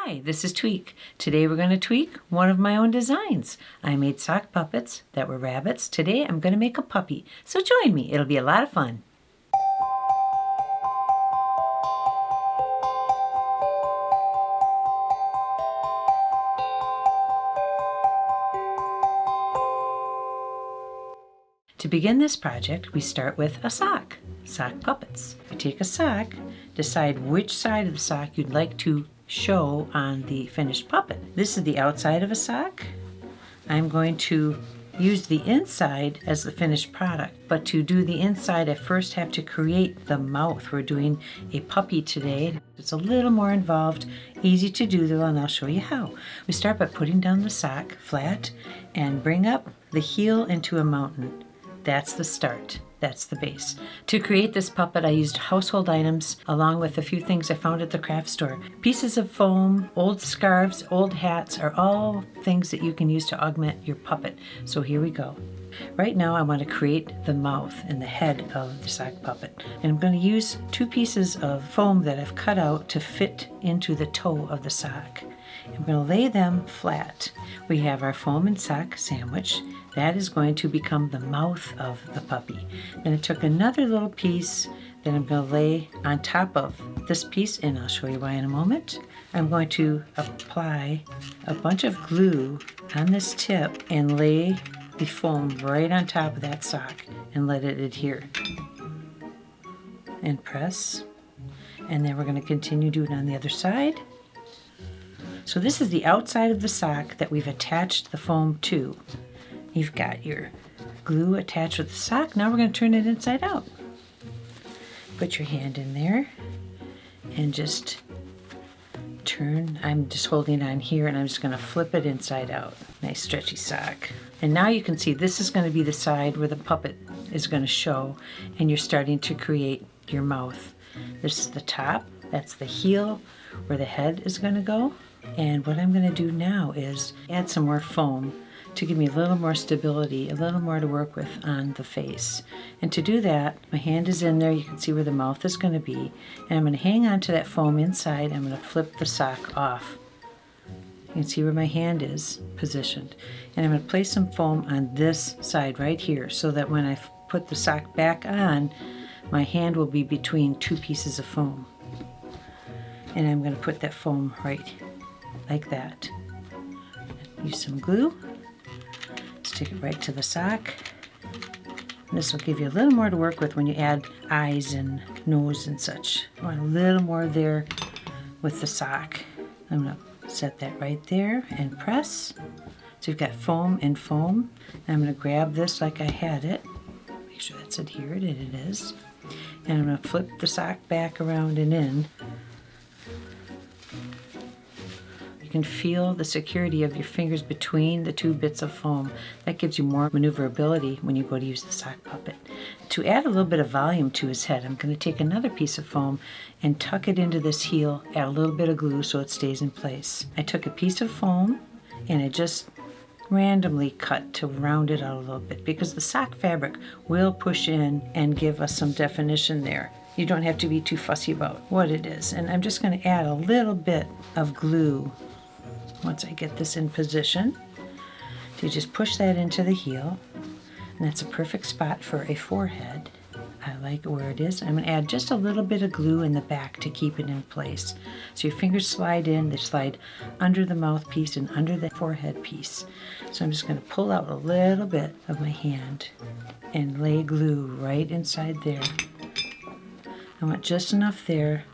Hi, this is Tweek. Today we're going to tweak one of my own designs. I made sock puppets that were rabbits. Today I'm going to make a puppy. So join me. It'll be a lot of fun. To begin this project, we start with a sock puppets. You take a sock, decide which side of the sock you'd like to show on the finished puppet. This is the outside of a sock. I'm going to use the inside as the finished product, but to do the inside I first have to create the mouth. We're doing a puppy today. It's a little more involved, easy to do though, and I'll show you how. We start by putting down the sock flat and bring up the heel into a mountain. That's the start. That's the base. To create this puppet, I used household items along with a few things I found at the craft store. Pieces of foam, old scarves, old hats are all things that you can use to augment your puppet. So here we go. Right now I want to create the mouth and the head of the sock puppet. And I'm going to use 2 pieces of foam that I've cut out to fit into the toe of the sock. I'm going to lay them flat. We have our foam and sock sandwich. That is going to become the mouth of the puppy. Then I took another little piece that I'm going to lay on top of this piece, and I'll show you why in a moment. I'm going to apply a bunch of glue on this tip and lay the foam right on top of that sock and let it adhere. And press. And then we're going to continue doing it on the other side. So this is the outside of the sock that we've attached the foam to. You've got your glue attached with the sock. Now we're going to turn it inside out. Put your hand in there and just turn. I'm just holding on here and I'm just going to flip it inside out. Nice stretchy sock. And now you can see this is going to be the side where the puppet is going to show, and you're starting to create your mouth. This is the top. That's the heel where the head is going to go. And what I'm going to do now is add some more foam to give me a little more stability, a little more to work with on the face. And to do that, my hand is in there. You can see where the mouth is going to be. And I'm going to hang on to that foam inside. I'm going to flip the sock off. You can see where my hand is positioned. And I'm going to place some foam on this side right here so that when I put the sock back on, my hand will be between 2 pieces of foam. And I'm going to put that foam right like that. Use some glue. Stick it right to the sock. And this will give you a little more to work with when you add eyes and nose and such. I want a little more there with the sock. I'm going to set that right there and press. So you've got foam and foam. And I'm going to grab this like I had it. Make sure that's adhered, and it is. And I'm going to flip the sock back around and in. You can feel the security of your fingers between the 2 bits of foam. That gives you more maneuverability when you go to use the sock puppet. To add a little bit of volume to his head, I'm going to take another piece of foam and tuck it into this heel, add a little bit of glue so it stays in place. I took a piece of foam and I just randomly cut to round it out a little bit because the sock fabric will push in and give us some definition there. You don't have to be too fussy about what it is. And I'm just going to add a little bit of glue once I get this in position. So you just push that into the heel, and that's a perfect spot for a forehead. I like where it is. I'm going to add just a little bit of glue in the back to keep it in place. So your fingers slide in, they slide under the mouthpiece and under the forehead piece. So I'm just going to pull out a little bit of my hand and lay glue right inside there. I want just enough there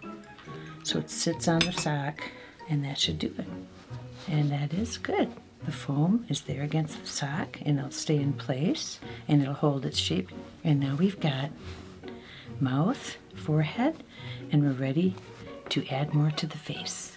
so it sits on the sock, and that should do it. And that is good. The foam is there against the sock, and it'll stay in place, and it'll hold its shape. And now we've got mouth, forehead, and we're ready to add more to the face.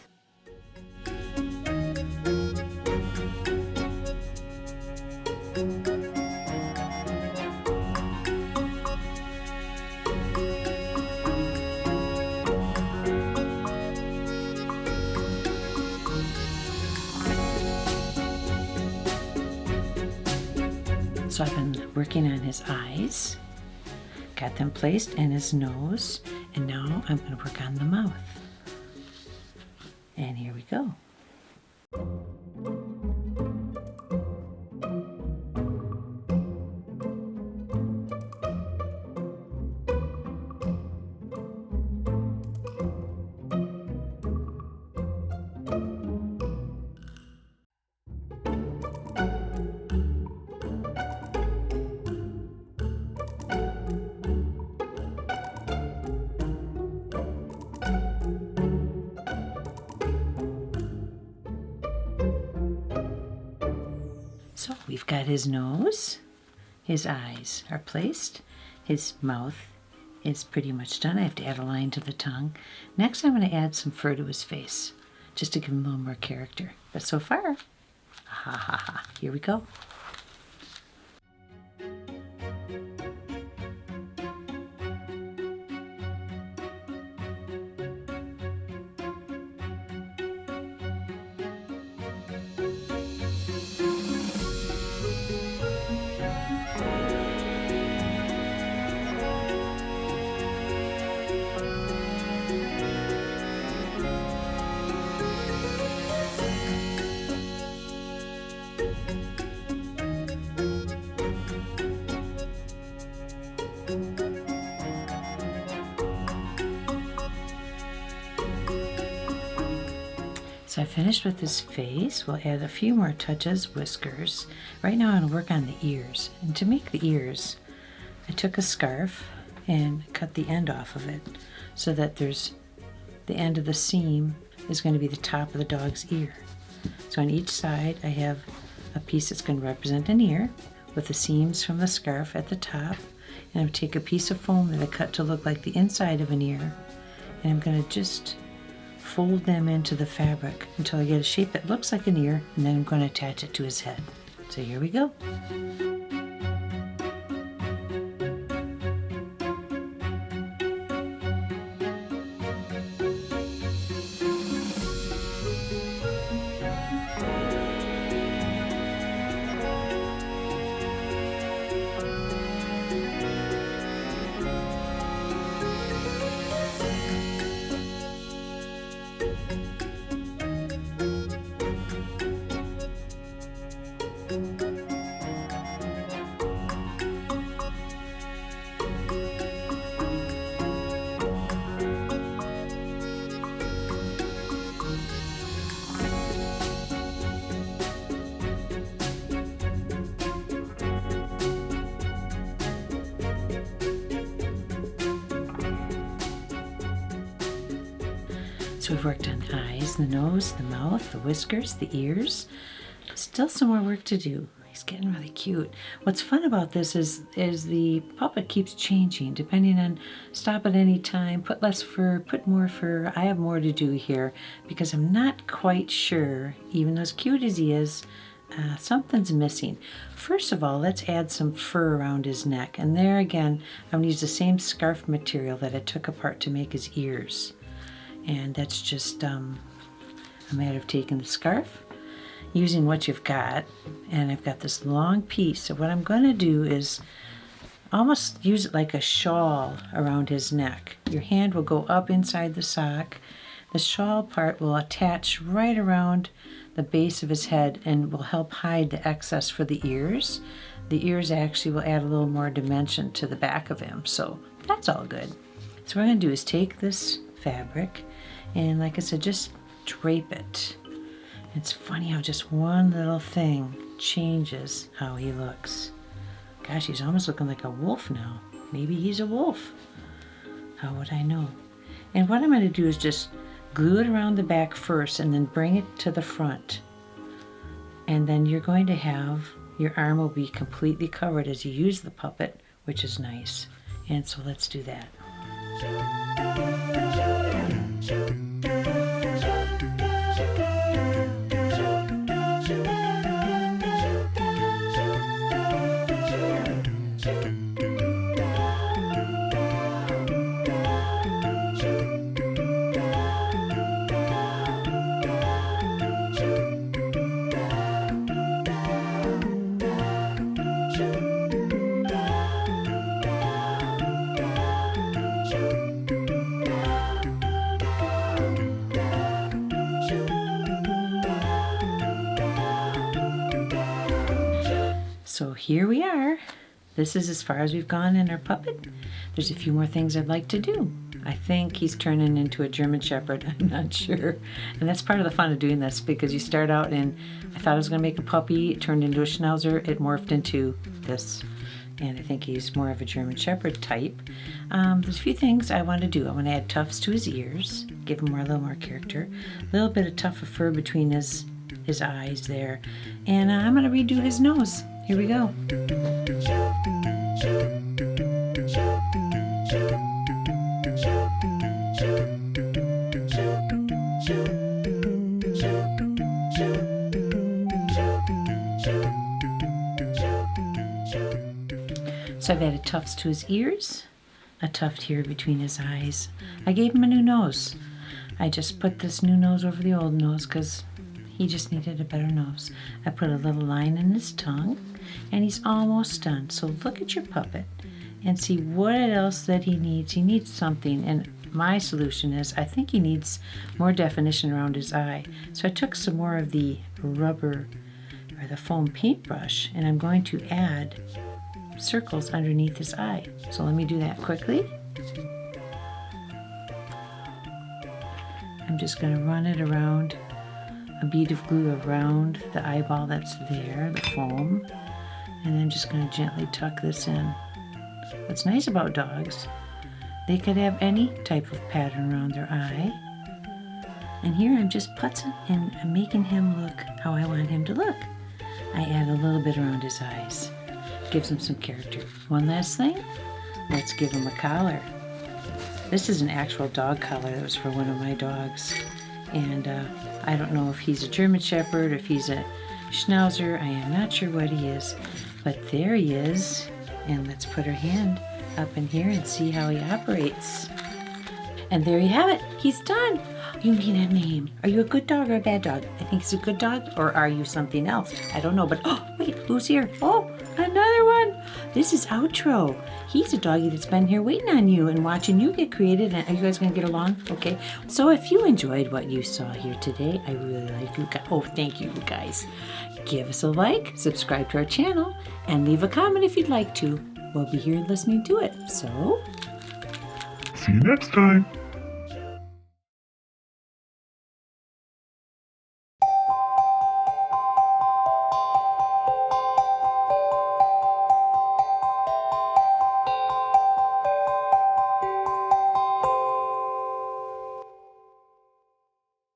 So I've been working on his eyes, got them placed, and his nose, and now I'm going to work on the mouth. And here we go. So we've got his nose, his eyes are placed, his mouth is pretty much done. I have to add a line to the tongue. Next I'm going to add some fur to his face, just to give him a little more character. But so far, here we go. So I finished with his face. We'll add a few more touches, whiskers. Right now I'm going to work on the ears. And to make the ears, I took a scarf and cut the end off of it so that there's the end of the seam is going to be the top of the dog's ear. So on each side I have a piece that's going to represent an ear with the seams from the scarf at the top. And I'm going to take a piece of foam that I cut to look like the inside of an ear, and I'm going to just fold them into the fabric until I get a shape that looks like an ear, and then I'm going to attach it to his head. So here we go. So we've worked on the eyes, the nose, the mouth, the whiskers, the ears. Still some more work to do. He's getting really cute. What's fun about this is the puppet keeps changing depending on stop at any time, put less fur, put more fur. I have more to do here because I'm not quite sure, even though as cute as he is, something's missing. First of all, let's add some fur around his neck. And there again, I'm going to use the same scarf material that I took apart to make his ears. And that's just a matter of taking the scarf, using what you've got, and I've got this long piece. So what I'm going to do is almost use it like a shawl around his neck. Your hand will go up inside the sock. The shawl part will attach right around the base of his head and will help hide the excess for the ears. The ears actually will add a little more dimension to the back of him, so that's all good. So what I'm going to do is take this fabric and, like I said, just drape it. It's funny how just one little thing changes how he looks. Gosh, he's almost looking like a wolf now. Maybe he's a wolf. How would I know? And what I'm going to do is just glue it around the back first and then bring it to the front. And then you're going to have, your arm will be completely covered as you use the puppet, which is nice. And so let's do that. So here we are. This is as far as we've gone in our puppet. There's a few more things I'd like to do. I think he's turning into a German Shepherd. I'm not sure. And that's part of the fun of doing this, because you start out and I thought I was going to make a puppy. It turned into a Schnauzer. It morphed into this. And I think he's more of a German Shepherd type. There's a few things I want to do. I want to add tufts to his ears, give him a little more character. A little bit of tuft of fur between his his eyes there. And I'm going to redo his nose. Here we go. So I've added tufts to his ears, a tuft here between his eyes. I gave him a new nose. I just put this new nose over the old nose because he just needed a better nose. I put a little line in his tongue, and he's almost done. So look at your puppet and see what else that he needs. He needs something, and my solution is I think he needs more definition around his eye. So I took some more of the rubber or the foam paintbrush, and I'm going to add circles underneath his eye. So let me do that quickly. I'm just going to run it around, a bead of glue around the eyeball that's there, the foam, and then just going to gently tuck this in. What's nice about dogs, they could have any type of pattern around their eye. And here I'm just putzing and I'm making him look how I want him to look. I add a little bit around his eyes. Gives him some character. One last thing, let's give him a collar. This is an actual dog collar that was for one of my dogs. And I don't know if he's a German Shepherd, if he's a Schnauzer. I am not sure what he is. But there he is. And let's put our hand up in here and see how he operates. And there you have it. He's done. You need a name. Are you a good dog or a bad dog? I think he's a good dog, or are you something else? I don't know, but oh, wait, who's here? Oh, another one. This is Outro. He's a doggy that's been here waiting on you and watching you get created. And are you guys going to get along? Okay. So if you enjoyed what you saw here today, I really like you guys. Oh, thank you guys. Give us a like, subscribe to our channel, and leave a comment if you'd like to. We'll be here listening to it. So, see you next time.